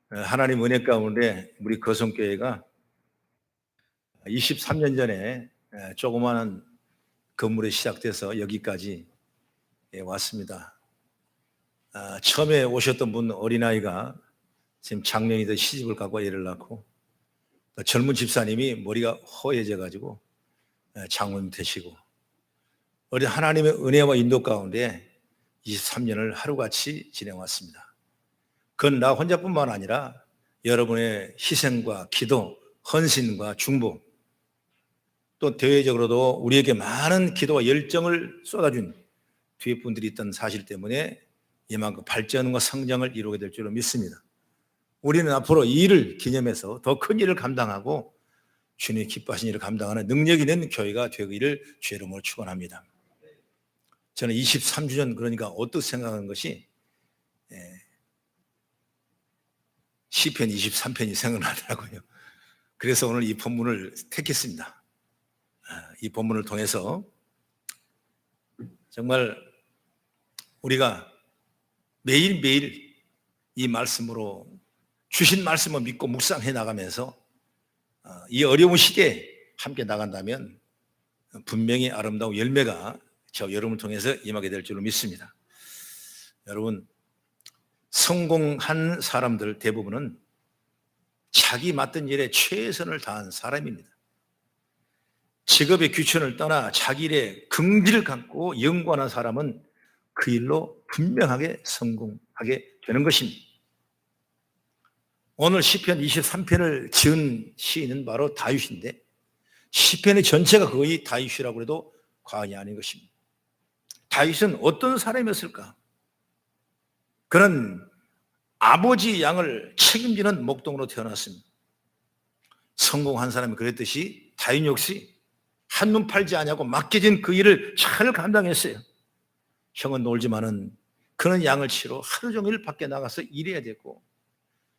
하나님 은혜 가운데 우리 거성교회가 23년 전에 조그마한 건물에 시작돼서 여기까지 왔습니다. 처음에 오셨던 분 어린아이가 지금 작년이더 시집을 가고 애를 낳고, 젊은 집사님이 머리가 허해져 가지고 장로님 되시고, 어린 하나님의 은혜와 인도 가운데 23년을 하루같이 지내왔습니다. 그건 나 혼자뿐만 아니라 여러분의 희생과 기도, 헌신과 중보, 또 대외적으로도 우리에게 많은 기도와 열정을 쏟아준 뒤에 분들이 있던 사실 때문에 이만큼 발전과 성장을 이루게 될 줄로 믿습니다. 우리는 앞으로 이 일을 기념해서 더 큰 일을 감당하고 주님이 기뻐하신 일을 감당하는 능력 있는 교회가 되기를 주의 이름으로 축원합니다. 저는 23주년, 그러니까 어떻게 생각하는 것이 시편 23편이 생각나더라고요. 그래서 오늘 이 본문을 택했습니다. 이 본문을 통해서 정말 우리가 매일매일 이 말씀으로, 주신 말씀을 믿고 묵상해 나가면서 이 어려운 시대에 함께 나간다면 분명히 아름다운 열매가 저 여러분을 통해서 임하게 될 줄로 믿습니다. 여러분, 성공한 사람들 대부분은 자기 맡은 일에 최선을 다한 사람입니다. 직업의 귀천을 떠나 자기 일에 긍지를 갖고 연구하는 사람은 그 일로 분명하게 성공하게 되는 것입니다. 오늘 시편 23편을 지은 시인은 바로 다윗인데, 시편의 전체가 거의 다윗이라고 해도 과언이 아닌 것입니다. 다윗은 어떤 사람이었을까? 그는 아버지 양을 책임지는 목동으로 태어났습니다. 성공한 사람이 그랬듯이 다윗 역시 한눈 팔지 않냐고 맡겨진 그 일을 잘 감당했어요. 형은 놀지만은 그는 양을 치러 하루 종일 밖에 나가서 일해야 됐고,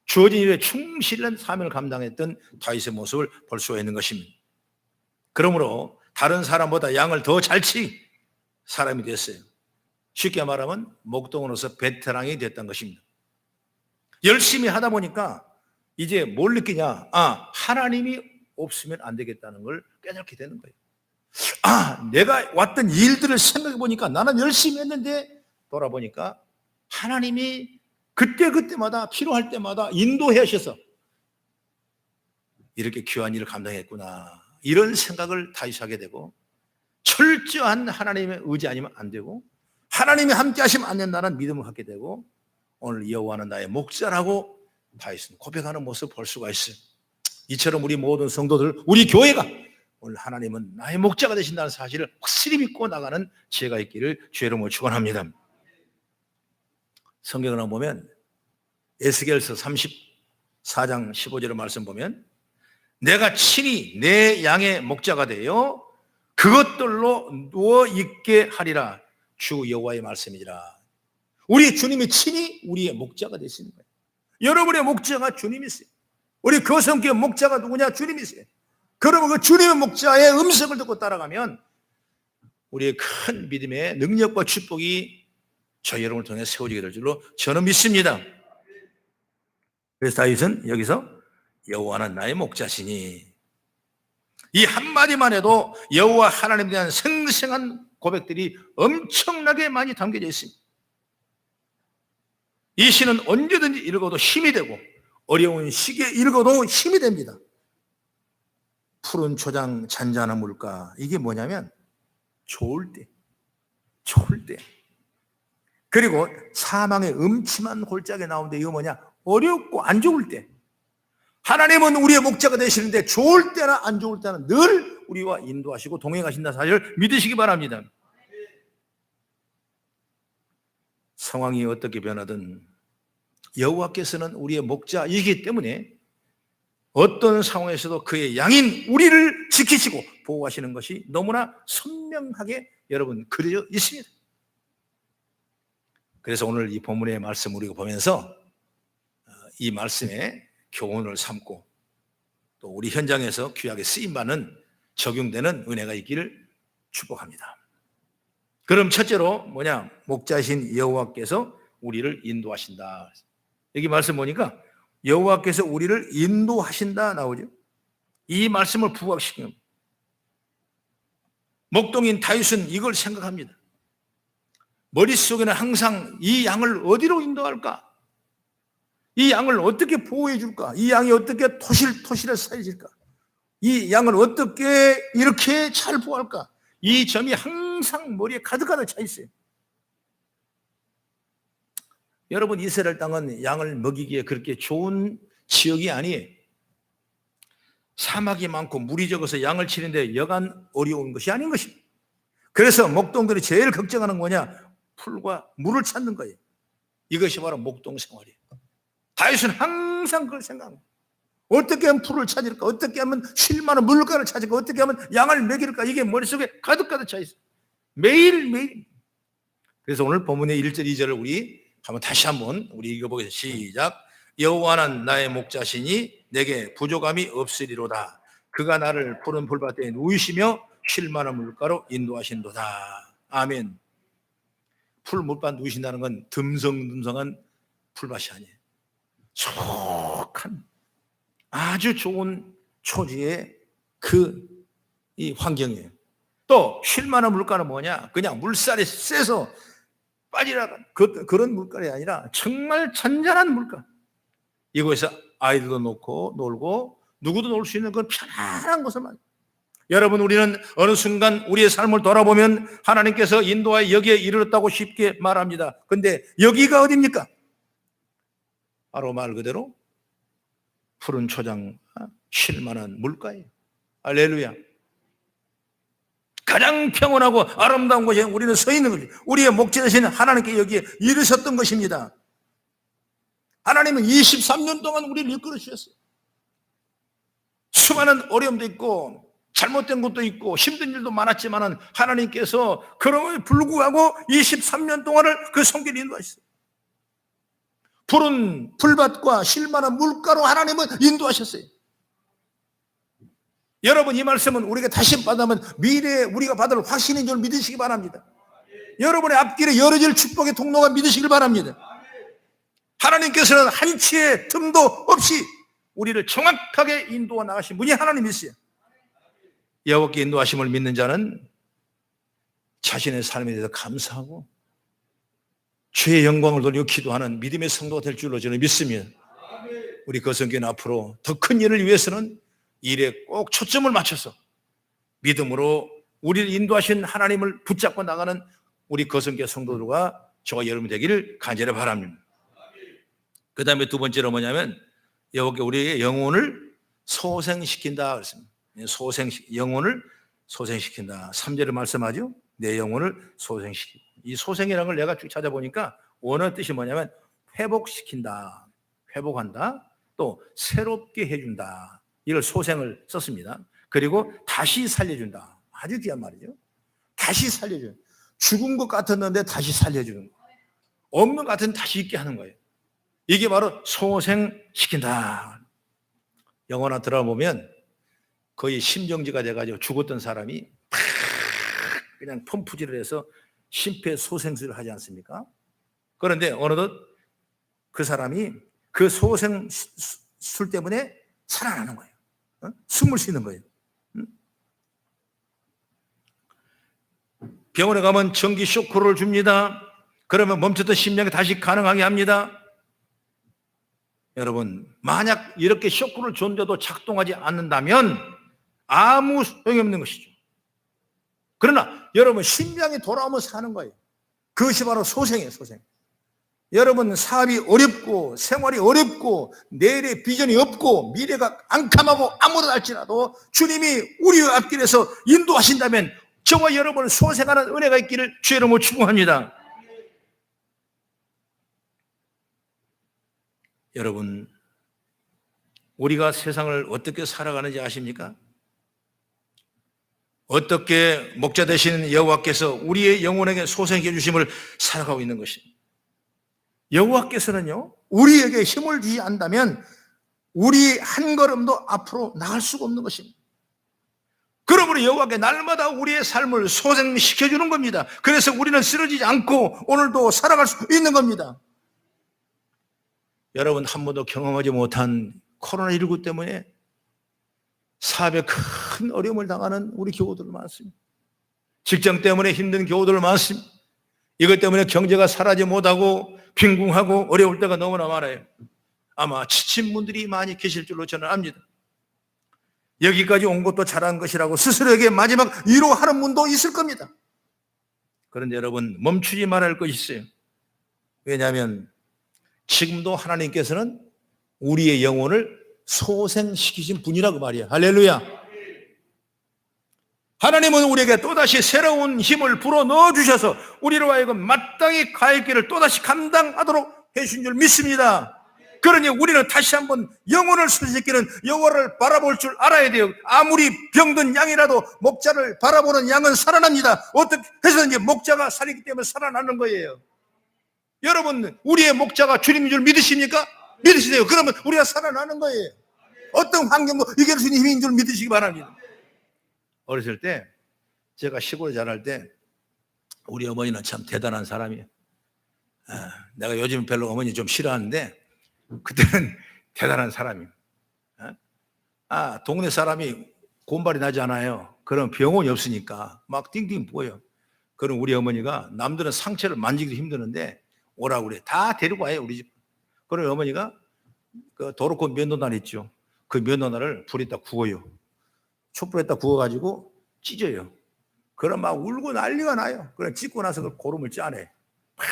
주어진 일에 충실한 사명을 감당했던 다윗의 모습을 볼 수가 있는 것입니다. 그러므로 다른 사람보다 양을 더 잘 치 사람이 됐어요. 쉽게 말하면 목동으로서 베테랑이 됐던 것입니다. 열심히 하다 보니까 이제 뭘 느끼냐? 하나님이 없으면 안 되겠다는 걸 깨닫게 되는 거예요. 내가 왔던 일들을 생각해 보니까 나는 열심히 했는데, 돌아보니까 하나님이 그때마다 필요할 때마다 인도해 하셔서 이렇게 귀한 일을 감당했구나, 이런 생각을 다시 하게 되고, 철저한 하나님의 의지 아니면 안 되고, 하나님이 함께 하시면 안 된다는 믿음을 갖게 되고, 오늘 여호와는 나의 목자라고 다윗은 고백하는 모습을 볼 수가 있어요. 이처럼 우리 모든 성도들, 우리 교회가 오늘 하나님은 나의 목자가 되신다는 사실을 확실히 믿고 나가는 지혜가 있기를 주의 이름으로 축원합니다. 성경을 보면 에스겔서 34장 15절의 말씀 보면, 내가 친히 내 양의 목자가 되어 그것들로 누워 있게 하리라, 주 여호와의 말씀이니라. 우리 주님이 친히 우리의 목자가 되시는 거예요. 여러분의 목자가 주님이세요. 우리 거성교회 목자가 누구냐? 주님이세요. 그러면 그 주님의 목자의 음성을 듣고 따라가면 우리의 큰 믿음의 능력과 축복이 저 여러분을 통해 세워지게 될 줄로 저는 믿습니다. 그래서 다윗은 여기서 여호와는 나의 목자시니, 이 한마디만 해도 여호와 하나님에 대한 생생한 고백들이 엄청나게 많이 담겨져 있습니다. 이 시는 언제든지 읽어도 힘이 되고, 어려운 시기에 읽어도 힘이 됩니다. 푸른 초장 잔잔한 물가, 이게 뭐냐면 좋을 때, 그리고 사망의 음침한 골짜기에 나오는데 이거 뭐냐? 어렵고 안 좋을 때. 하나님은 우리의 목자가 되시는데 좋을 때나 안 좋을 때는 늘 우리와 인도하시고 동행하신다는 사실을 믿으시기 바랍니다. 상황이 어떻게 변하든 여호와께서는 우리의 목자이기 때문에 어떤 상황에서도 그의 양인 우리를 지키시고 보호하시는 것이 너무나 선명하게 여러분 그려져 있습니다. 그래서 오늘 이 본문의 말씀을 우리가 보면서 이 말씀에 교훈을 삼고 또 우리 현장에서 귀하게 쓰임받는 적용되는 은혜가 있기를 축복합니다. 그럼 첫째로 뭐냐? 목자신 여호와께서 우리를 인도하신다. 여기 말씀 보니까 여호와께서 우리를 인도하신다 나오죠. 이 말씀을 부각시키는 목동인 다윗은 이걸 생각합니다. 머릿속에는 항상 이 양을 어디로 인도할까? 이 양을 어떻게 보호해 줄까? 이 양이 어떻게 토실토실해 살질까? 이 양을 어떻게 이렇게 잘 보호할까? 이 점이 항상 머리에 가득가득 차 있어요. 여러분, 이스라엘 땅은 양을 먹이기에 그렇게 좋은 지역이 아니에요. 사막이 많고 물이 적어서 양을 치는데 여간 어려운 것이 아닌 것입니다. 그래서 목동들이 제일 걱정하는 거냐? 풀과 물을 찾는 거예요. 이것이 바로 목동 생활이에요. 다윗은 항상 그걸 생각합니다. 어떻게 하면 풀을 찾을까? 어떻게 하면 쉴 만한 물가를 찾을까? 어떻게 하면 양을 먹일까? 이게 머릿속에 가득가득 차 있어요. 매일매일. 그래서 오늘 본문의 1절, 2절을 우리 다시 한번 우리 읽어보겠습니다. 시작. 여호와는 나의 목자시니 내게 부족함이 없으리로다. 그가 나를 푸른 풀밭에 누이시며 쉴 만한 물가로 인도하신도다. 아멘. 풀 물밭 누이신다는 건 듬성듬성한 풀밭이 아니에요. 속한 아주 좋은 초지의 이 환경이에요. 또 쉴 만한 물가는 뭐냐? 그냥 물살이 세서 빠지라는 그런 물가이 아니라 정말 잔잔한 물가. 이곳에서 아이들도 놓고 놀고 누구도 놀 수 있는 그런 편안한 곳을 말이에요. 여러분, 우리는 어느 순간 우리의 삶을 돌아보면 하나님께서 인도하여 여기에 이르렀다고 쉽게 말합니다. 그런데 여기가 어디입니까? 바로 말 그대로 푸른 초장, 쉴 만한 물가예요. 할렐루야. 가장 평온하고 아름다운 곳에 우리는 서 있는 거죠. 우리의 목자 되신 하나님께 여기에 이르셨던 것입니다. 하나님은 23년 동안 우리를 이끌어 주셨어요. 수많은 어려움도 있고 잘못된 것도 있고 힘든 일도 많았지만 하나님께서 그럼에도 불구하고 23년 동안을 그 손길을 인도하셨어요. 푸른 풀밭과 쉴 만한 물가로 하나님은 인도하셨어요. 여러분, 이 말씀은 우리가 다시 받으면 미래에 우리가 받을 확신인 줄 믿으시기 바랍니다. 여러분의 앞길에 열어질 축복의 통로가 믿으시길 바랍니다. 하나님께서는 한치의 틈도 없이 우리를 정확하게 인도해 나가신 분이 하나님이세요. 여호와께 인도하심을 믿는 자는 자신의 삶에 대해서 감사하고 주의 영광을 돌리고 기도하는 믿음의 성도가 될 줄로 저는 믿습니다. 우리 거성교회는 앞으로 더 큰 일을 위해서는 일에 꼭 초점을 맞춰서 믿음으로 우리를 인도하신 하나님을 붙잡고 나가는 우리 거성교회 성도들과 저와 여러분 되기를 간절히 바랍니다. 그 다음에 두 번째로 뭐냐면 여호와께 우리의 영혼을 소생시킨다 그랬습니다. 영혼을 소생시킨다. 3절에 말씀하죠. 내 영혼을 소생시키고. 이 소생이라는 걸 내가 쭉 찾아보니까 원어의 뜻이 뭐냐면 회복시킨다, 회복한다, 또 새롭게 해준다. 이걸 소생을 썼습니다. 그리고 다시 살려준다. 아주 귀한 말이죠. 다시 살려주는. 죽은 것 같았는데 다시 살려주는 거. 없는 것 같은데 다시 있게 하는 거예요. 이게 바로 소생시킨다. 영화나 들어보면 거의 심정지가 돼가지고 죽었던 사람이 팍 그냥 펌프질을 해서 심폐소생술을 하지 않습니까? 그런데 어느덧 그 사람이 그 소생술 때문에 살아나는 거예요. 숨을 쉬는 거예요. 병원에 가면 전기 쇼크를 줍니다. 그러면 멈췄던 심장이 다시 가능하게 합니다. 여러분, 만약 이렇게 쇼크를 줬는데도 작동하지 않는다면 아무 소용이 없는 것이죠. 그러나 여러분, 심장이 돌아오면 사는 거예요. 그것이 바로 소생이에요, 소생. 여러분, 사업이 어렵고 생활이 어렵고 내일의 비전이 없고 미래가 깜깜하고 아무도 할지라도 주님이 우리 앞길에서 인도하신다면 저와 여러분을 소생하는 은혜가 있기를 주의 이름으로 축복합니다. 여러분, 우리가 세상을 어떻게 살아가는지 아십니까? 어떻게 목자 되시는 여호와께서 우리의 영혼에게 소생해 주심을 살아가고 있는 것입니다. 여호와께서는요, 우리에게 힘을 주지 않다면 우리 한 걸음도 앞으로 나갈 수가 없는 것입니다. 그러므로 여호와께 날마다 우리의 삶을 소생시켜 주는 겁니다. 그래서 우리는 쓰러지지 않고 오늘도 살아갈 수 있는 겁니다. 여러분 한 번도 경험하지 못한 코로나19 때문에 사업에 큰 어려움을 당하는 우리 교우들 많습니다. 직장 때문에 힘든 교우들 많습니다. 이것 때문에 경제가 살아지 못하고 빈궁하고 어려울 때가 너무나 많아요. 아마 지친 분들이 많이 계실 줄로 저는 압니다. 여기까지 온 것도 잘한 것이라고 스스로에게 마지막 위로하는 분도 있을 겁니다. 그런데 여러분 멈추지 말아야 할 것이 있어요. 왜냐하면 지금도 하나님께서는 우리의 영혼을 소생시키신 분이라고 말이에요. 할렐루야. 하나님은 우리에게 또다시 새로운 힘을 불어넣어 주셔서 우리로 하여금 마땅히 가야 할 길을 또다시 감당하도록 해주신 줄 믿습니다. 그러니 우리는 다시 한번 영혼을 소생시키는 여호와를 바라볼 줄 알아야 돼요. 아무리 병든 양이라도 목자를 바라보는 양은 살아납니다. 어떻게 해서든지 목자가 살기 때문에 살아나는 거예요. 여러분 우리의 목자가 주님인 줄 믿으십니까? 믿으시세요. 그러면 우리가 살아나는 거예요. 어떤 환경도 이길 수 있는 힘인 줄 믿으시기 바랍니다. 어렸을 때 제가 시골에 자랄 때 우리 어머니는 참 대단한 사람이에요. 내가 요즘 별로 어머니 좀 싫어하는데 그때는 대단한 사람이에요. 동네 사람이 곰발이 나지 않아요. 그럼 병원이 없으니까 막 띵띵 보여. 그럼 우리 어머니가 남들은 상처를 만지기도 힘드는데 오라고 그래. 다 데리고 와요 우리 집. 그럼 어머니가 그 도로코 면도날 있죠. 그 면도날을 불에다 구워요. 촛불에다 구워가지고 찢어요. 그럼 막 울고 난리가 나요. 그럼 찢고 나서 그 고름을 짜내. 팍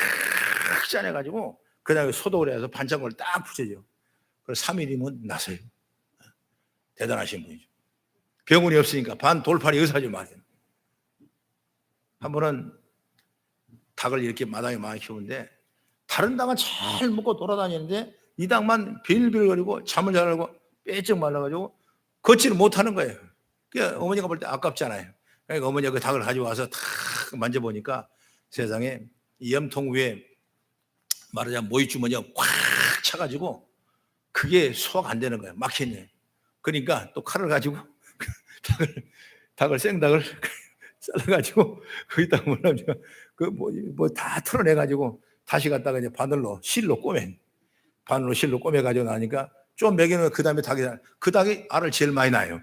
짜내가지고 그 다음에 소독을 해서 반창고를 딱 붙여줘. 그래서 3일이면 나서요. 대단하신 분이죠. 병원이 없으니까 반 돌팔이 의사죠. 말이에요. 한 번은 닭을 이렇게 마당에 많이 키우는데 다른 닭은 잘 먹고 돌아다니는데 이 닭만 빌빌거리고 잠을 잘 자고 빼쩍 말라가지고 걷지를 못하는 거예요. 그러니까 어머니가 볼 때 아깝잖아요. 그러니까 어머니가 그 닭을 가져와서 탁 만져보니까 세상에 이 염통 위에 말하자면 모이주머니가 꽉 차가지고 그게 소화가 안 되는 거예요. 막히네. 그러니까 또 칼을 가지고 생닭을 잘라가지고 거기다가 다 털어내가지고 다시 갖다가 이제 실로 꼬매가지고 나니까 좀 먹이는 그 다음에 그 닭이 알을 제일 많이 낳아요.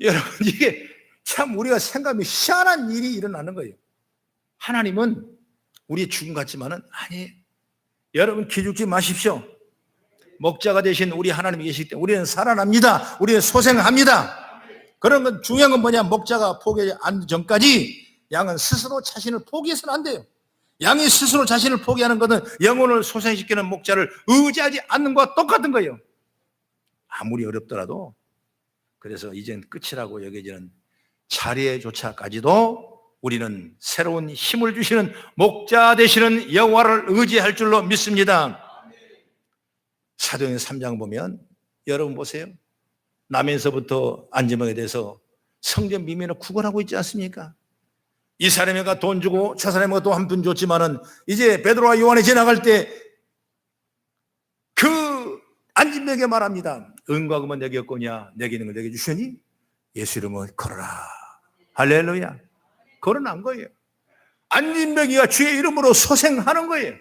여러분 이게 참 우리가 생각하면 희한한 일이 일어나는 거예요. 하나님은 우리의 죽음 같지만은 아니에요. 여러분 기죽지 마십시오. 목자가 되신 우리 하나님이 계시기 때문에 우리는 살아납니다. 우리는 소생합니다. 그런 건 중요한 건 뭐냐, 목자가 포기하지 않기 전까지 양은 스스로 자신을 포기해서는 안 돼요. 양이 스스로 자신을 포기하는 것은 영혼을 소생시키는 목자를 의지하지 않는 것과 똑같은 거예요. 아무리 어렵더라도. 그래서 이젠 끝이라고 여겨지는 자리에조차까지도 우리는 새로운 힘을 주시는 목자 되시는 여호와를 의지할 줄로 믿습니다. 사도행전 3장 보면 여러분 보세요. 남에서부터 안지명에 대해서 성전 미면을 구걸하고 있지 않습니까? 이 사람이가 돈 주고 저 사람이가 또 한 푼 줬지만은 이제 베드로와 요한이 지나갈 때 그 안진명에게 말합니다. 은과 금은 내게 없거냐, 내게 있는 걸 내게 주시니 예수 이름을 걸어라. 할렐루야. 걸어난 거예요. 안진명이가 주의 이름으로 소생하는 거예요.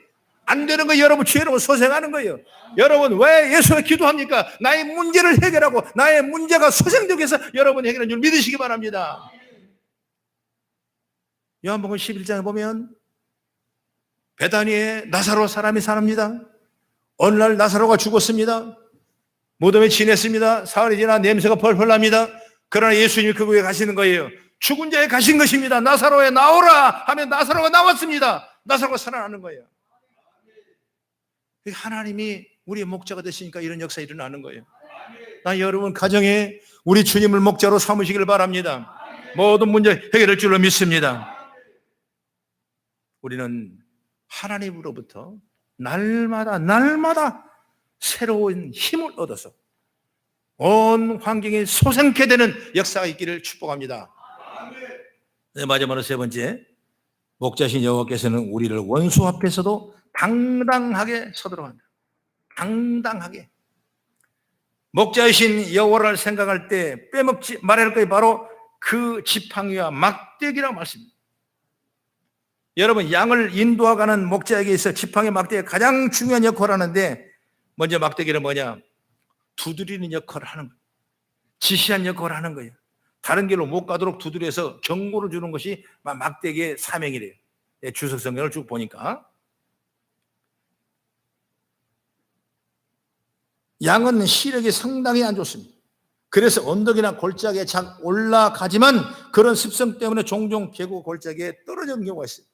안 되는 거 여러분 주의 이름으로 소생하는 거예요. 여러분 왜 예수를 기도합니까? 나의 문제를 해결하고 나의 문제가 소생되기 위해서 여러분이 해결하는 줄 믿으시기 바랍니다. 요한복음 11장에 보면 베다니에 나사로 사람이 삽니다. 어느 날 나사로가 죽었습니다. 무덤에 지냈습니다. 사흘이 지나 냄새가 펄펄 납니다. 그러나 예수님이 그곳에 가시는 거예요. 죽은 자에 가신 것입니다. 나사로에 나오라 하면 나사로가 나왔습니다. 나사로가 살아나는 거예요. 하나님이 우리의 목자가 되시니까 이런 역사 일어나는 거예요. 나 여러분 가정에 우리 주님을 목자로 삼으시길 바랍니다. 모든 문제 해결할 줄로 믿습니다. 우리는 하나님으로부터 날마다 새로운 힘을 얻어서 온 환경이 소생케 되는 역사가 있기를 축복합니다. 네, 마지막으로 세 번째, 목자신 여호와께서는 우리를 원수 앞에서도 당당하게 서도록 한다. 당당하게. 목자이신 여호와를 생각할 때 빼먹지 말아야 할 것이 바로 그 지팡이와 막대기라고 말씀입니다. 여러분 양을 인도하가는 목자에게 있어 지팡이 막대기가 가장 중요한 역할을 하는데 먼저 막대기는 뭐냐? 두드리는 역할을 하는 거예요. 지시한 역할을 하는 거예요. 다른 길로 못 가도록 두드려서 경고를 주는 것이 막대기의 사명이래요. 주석 성경을 쭉 보니까. 양은 시력이 상당히 안 좋습니다. 그래서 언덕이나 골짜기에 잘 올라가지만 그런 습성 때문에 종종 계곡 골짜기에 떨어지는 경우가 있어요.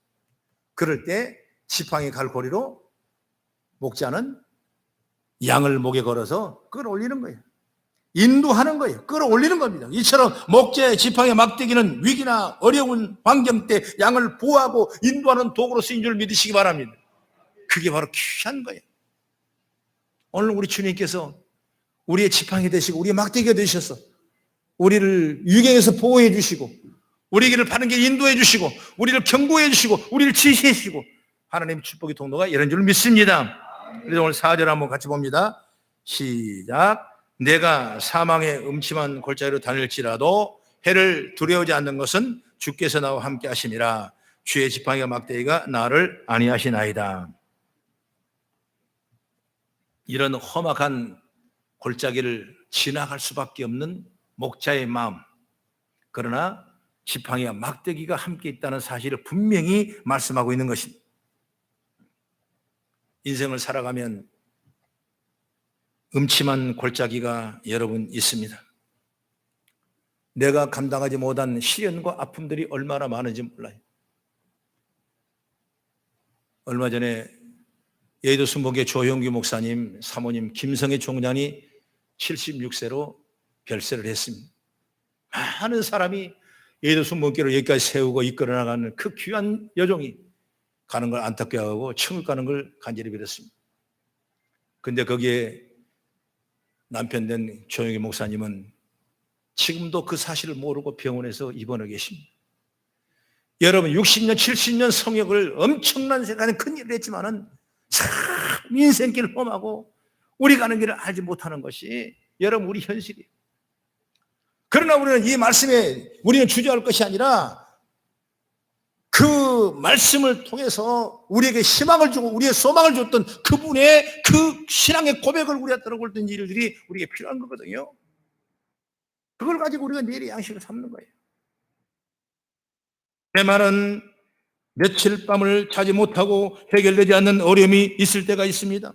그럴 때 지팡이 갈고리로 목자는 양을 목에 걸어서 끌어올리는 거예요. 인도하는 거예요. 끌어올리는 겁니다. 이처럼 목자의 지팡이 막대기는 위기나 어려운 환경 때 양을 보호하고 인도하는 도구로 쓰인 줄 믿으시기 바랍니다. 그게 바로 귀한 거예요. 오늘 우리 주님께서 우리의 지팡이 되시고 우리의 막대기가 되셔서 우리를 위기에서 보호해 주시고 우리 길을 바른 길 인도해 주시고 우리를 경고해 주시고 우리를 지시해 주시고 하나님의 축복의 통로가 이런 줄 믿습니다. 그래서 오늘 4절 한번 같이 봅니다. 시작. 내가 사망의 음침한 골짜기로 다닐지라도 해를 두려워하지 않는 것은 주께서 나와 함께 하심이라. 주의 지팡이와 막대기가 나를 안위하시나이다. 이런 험악한 골짜기를 지나갈 수밖에 없는 목자의 마음, 그러나 지팡이와 막대기가 함께 있다는 사실을 분명히 말씀하고 있는 것입니다. 인생을 살아가면 음침한 골짜기가 여러분 있습니다. 내가 감당하지 못한 시련과 아픔들이 얼마나 많은지 몰라요. 얼마 전에 여의도 순복의 조용규 목사님 사모님 김성애 총장이 76세로 별세를 했습니다. 많은 사람이 여의도 순복교를 여기까지 세우고 이끌어 나가는 그 귀한 여종이 가는 걸 안타까워하고 천국 가는 걸 간절히 빌었습니다. 그런데 거기에 남편 된 조용규 목사님은 지금도 그 사실을 모르고 병원에서 입원해 계십니다. 여러분 60년 70년 성역을 엄청난 세상에 큰 일을 했지만은 참 인생길 험하고 우리 가는 길을 알지 못하는 것이 여러분 우리 현실이에요. 그러나 우리는 이 말씀에 우리는 주저할 것이 아니라 그 말씀을 통해서 우리에게 희망을 주고 우리의 소망을 줬던 그분의 그 신앙의 고백을 우리가 들어볼 일들이 우리에게 필요한 거거든요. 그걸 가지고 우리가 내일의 양식을 삼는 거예요. 내 말은 며칠 밤을 자지 못하고 해결되지 않는 어려움이 있을 때가 있습니다.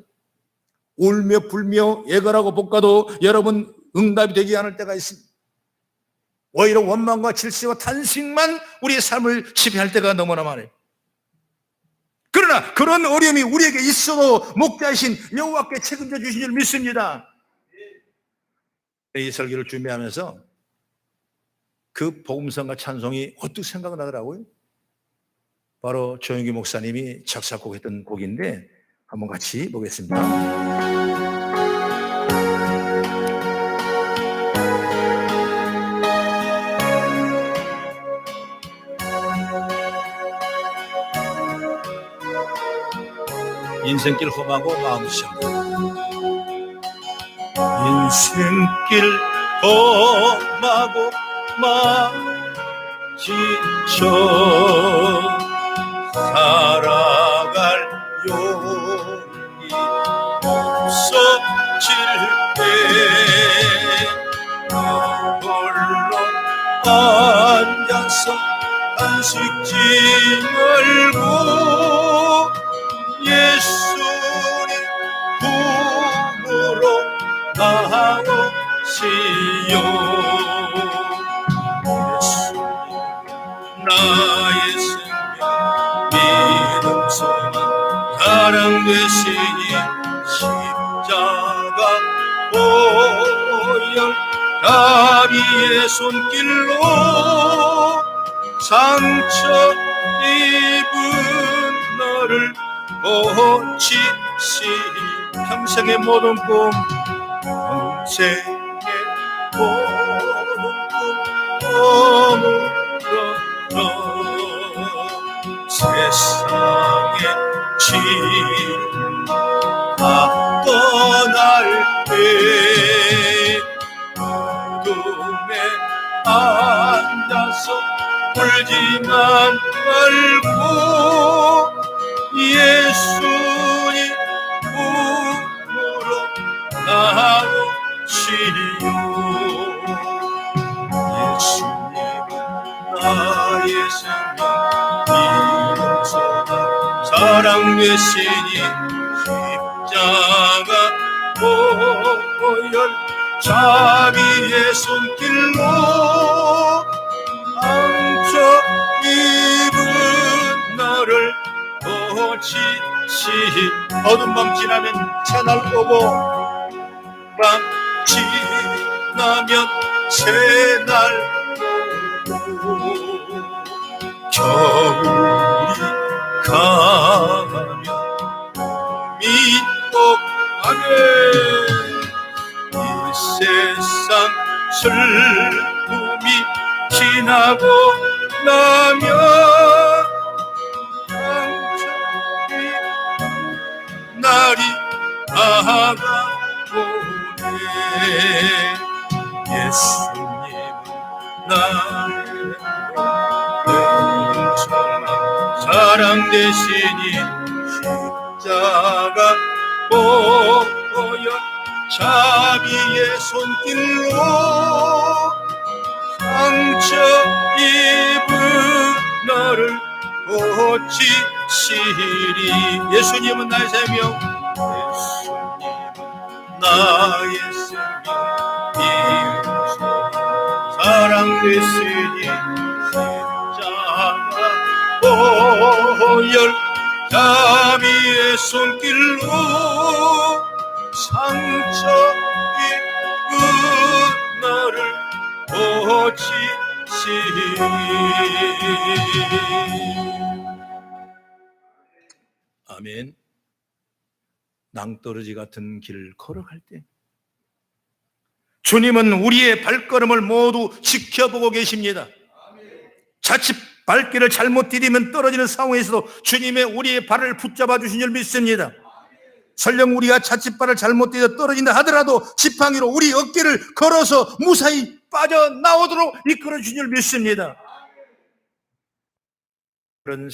울며 불며 애걸하고 볶아도 여러분 응답이 되지 않을 때가 있습니다. 오히려 원망과 질세와 탄식만 우리의 삶을 지배할 때가 너무나 많아요. 그러나 그런 어려움이 우리에게 있어도 목자이신 여호와께 책임져 주신 줄 믿습니다. 이 설교를 준비하면서 그 복음성과 찬송이 어떻게 생각나더라고요. 바로 조용규 목사님이 작사곡했던 곡인데 한번 같이 보겠습니다. 인생길 험하고 마음 시험, 인생길 험하고 마음 지쳐 살아갈 용기 없어질 때 홀로 앉아서 안식지 말고 예수님 품으로 나오시오. 예수님 나의 생명 믿음 소망 사랑 되시니 십자가 보혈 다리의 손길로 상처 입은 너를 고치시니 평생의 모든 꿈 평생의 모든 꿈 머물러 세상의 짐 다 떠날 때 어둠에 앉아서 울지만 말고 예수님 품으로 나오시리요. 예수님은 나의 생명 이로소나 사랑 되시니 십자가 보혈 자비의 손길로 상처 입은 너를 고치시. 어두운 밤 지나면 새날 오고 밤 지나면 새날 오고 겨울이 가면 믿고 가네. 이 세상 슬픔이 지나고 나면 상처의 날이 다가오네. 예수님은 나의 영원한 사랑 되시니 십자가 보혈 자비의 손길로 상처 입은 너를 고치시리. 예수님은 나의 생명, 예수님은 나의 생명 이로소나 사랑 되시니 십자가 보혈 자비의 손길로 상처 입은 너를 고치시리. 아멘. 낭떠러지 같은 길을 걸어갈 때 주님은 우리의 발걸음을 모두 지켜보고 계십니다. 자칫 발길을 잘못 디디면 떨어지는 상황에서도 주님의 우리의 발을 붙잡아 주신 줄 믿습니다. 설령 우리가 자칫 발을 잘못 디뎌 떨어진다 하더라도 지팡이로 우리 어깨를 걸어서 무사히 빠져나오도록 이끌어 주신 줄 믿습니다. 그런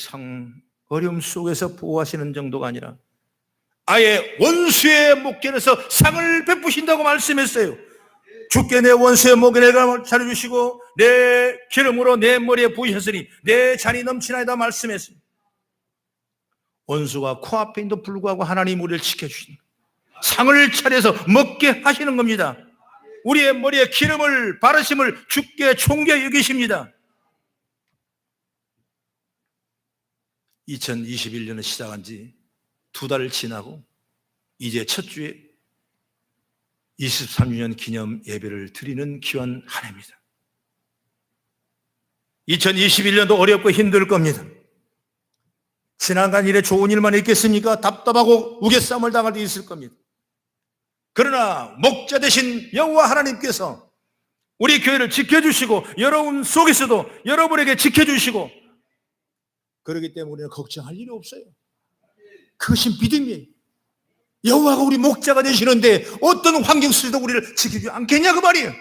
어려움 속에서 보호하시는 정도가 아니라 아예 원수의 목전에서 상을 베푸신다고 말씀했어요. 주께 내 원수의 목에 내가 차려주시고 내 기름으로 내 머리에 부으셨으니 내 잔이 넘치나이다 말씀했습니다. 원수가 코앞에 있는데도 불구하고 하나님 우리를 지켜주신 상을 차려서 먹게 하시는 겁니다. 우리의 머리에 기름을 바르심을 주께 존귀히 여기십니다. 2021년을 시작한 지 2달을 지나고 이제 첫 주에 23주년 기념 예배를 드리는 귀한 한 해입니다. 2021년도 어렵고 힘들 겁니다. 지나간 일에 좋은 일만 있겠습니까? 답답하고 우겨싸움을 당할 때 있을 겁니다. 그러나 목자 되신 여호와 하나님께서 우리 교회를 지켜주시고 여러분 속에서도 여러분에게 지켜주시고 그렇기 때문에 우리는 걱정할 일이 없어요. 그것이 믿음이에요. 여호와가 우리 목자가 되시는데 어떤 환경 속에도 우리를 지켜주지 않겠냐 그 말이에요.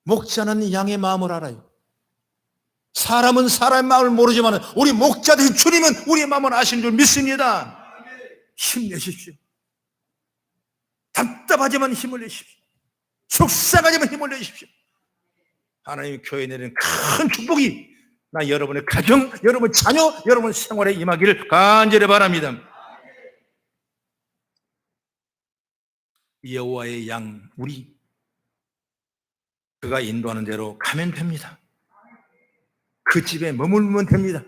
목자는 양의 마음을 알아요. 사람은 사람의 마음을 모르지만 우리 목자 되신 주님은 우리의 마음을 아시는 줄 믿습니다. 힘내십시오. 답답하지만 힘을 내십시오. 속상하지만 힘을 내십시오. 하나님의 교회에 내리는 큰 축복이 나 여러분의 가정, 여러분 자녀, 여러분 생활에 임하기를 간절히 바랍니다. 여호와의 양 우리 그가 인도하는 대로 가면 됩니다. 그 집에 머물면 됩니다.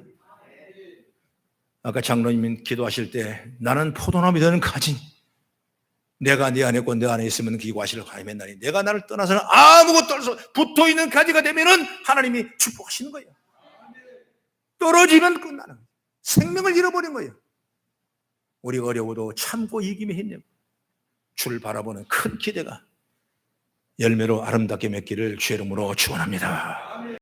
아까 장로님이 기도하실 때 나는 포도나무 되는 가지 내가 네 안에 있고 내 안에 있으면 그 과실을 가임했나니 내가 나를 떠나서는 아무것도 없어 붙어있는 가지가 되면은 하나님이 축복하시는 거예요. 떨어지면 끝나는 거예요. 생명을 잃어버린 거예요. 우리가 어려워도 참고 이기며 힘내고 주를 바라보는 큰 기대가 열매로 아름답게 맺기를 주의 이름으로 축원합니다.